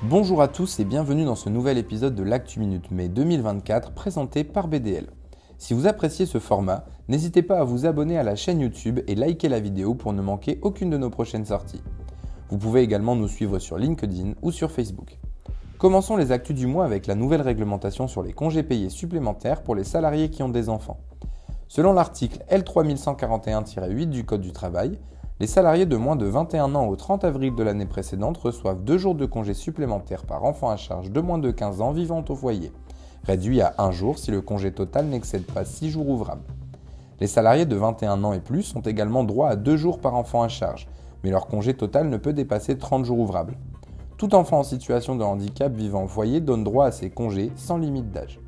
Bonjour à tous et bienvenue dans ce nouvel épisode de l'Actu Minute mai 2024 présenté par BDL. Si vous appréciez ce format, n'hésitez pas à vous abonner à la chaîne YouTube et liker la vidéo pour ne manquer aucune de nos prochaines sorties. Vous pouvez également nous suivre sur LinkedIn ou sur Facebook. Commençons les actus du mois avec la nouvelle réglementation sur les congés payés supplémentaires pour les salariés qui ont des enfants. Selon l'article L3141-8 du Code du travail, les salariés de moins de 21 ans au 30 avril de l'année précédente reçoivent 2 jours de congés supplémentaires par enfant à charge de moins de 15 ans vivant au foyer, réduit à 1 jour si le congé total n'excède pas 6 jours ouvrables. Les salariés de 21 ans et plus ont également droit à 2 jours par enfant à charge, mais leur congé total ne peut dépasser 30 jours ouvrables. Tout enfant en situation de handicap vivant au foyer donne droit à ces congés sans limite d'âge.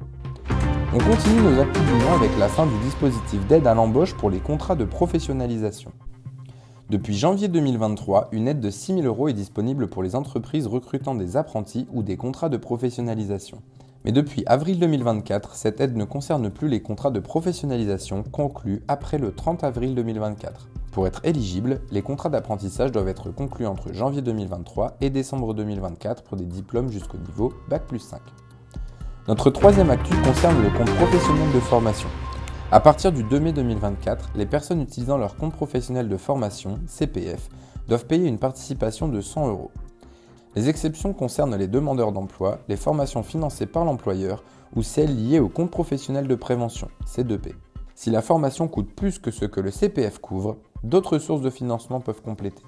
On continue nos actus du mois avec la fin du dispositif d'aide à l'embauche pour les contrats de professionnalisation. Depuis janvier 2023, une aide de 6 000 € est disponible pour les entreprises recrutant des apprentis ou des contrats de professionnalisation. Mais depuis avril 2024, cette aide ne concerne plus les contrats de professionnalisation conclus après le 30 avril 2024. Pour être éligible, les contrats d'apprentissage doivent être conclus entre janvier 2023 et décembre 2024 pour des diplômes jusqu'au niveau Bac+5. Notre troisième actu concerne le compte professionnel de formation. À partir du 2 mai 2024, les personnes utilisant leur compte professionnel de formation, CPF, doivent payer une participation de 100 €. Les exceptions concernent les demandeurs d'emploi, les formations financées par l'employeur ou celles liées au compte professionnel de prévention, C2P. Si la formation coûte plus que ce que le CPF couvre, d'autres sources de financement peuvent compléter.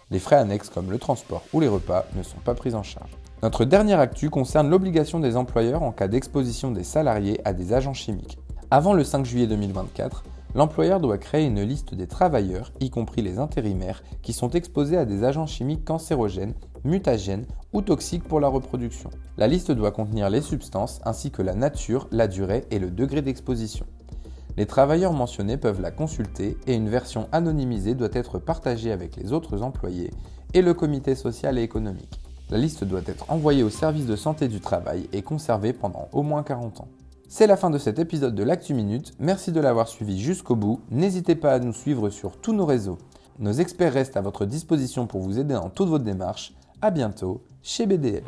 Les frais annexes comme le transport ou les repas ne sont pas pris en charge. Notre dernière actu concerne l'obligation des employeurs en cas d'exposition des salariés à des agents chimiques. Avant le 5 juillet 2024, l'employeur doit créer une liste des travailleurs, y compris les intérimaires, qui sont exposés à des agents chimiques cancérogènes, mutagènes ou toxiques pour la reproduction. La liste doit contenir les substances ainsi que la nature, la durée et le degré d'exposition. Les travailleurs mentionnés peuvent la consulter et une version anonymisée doit être partagée avec les autres employés et le comité social et économique. La liste doit être envoyée au service de santé du travail et conservée pendant au moins 40 ans. C'est la fin de cet épisode de l'Actu Minute, merci de l'avoir suivi jusqu'au bout, n'hésitez pas à nous suivre sur tous nos réseaux. Nos experts restent à votre disposition pour vous aider dans toutes vos démarches, à bientôt chez BDL.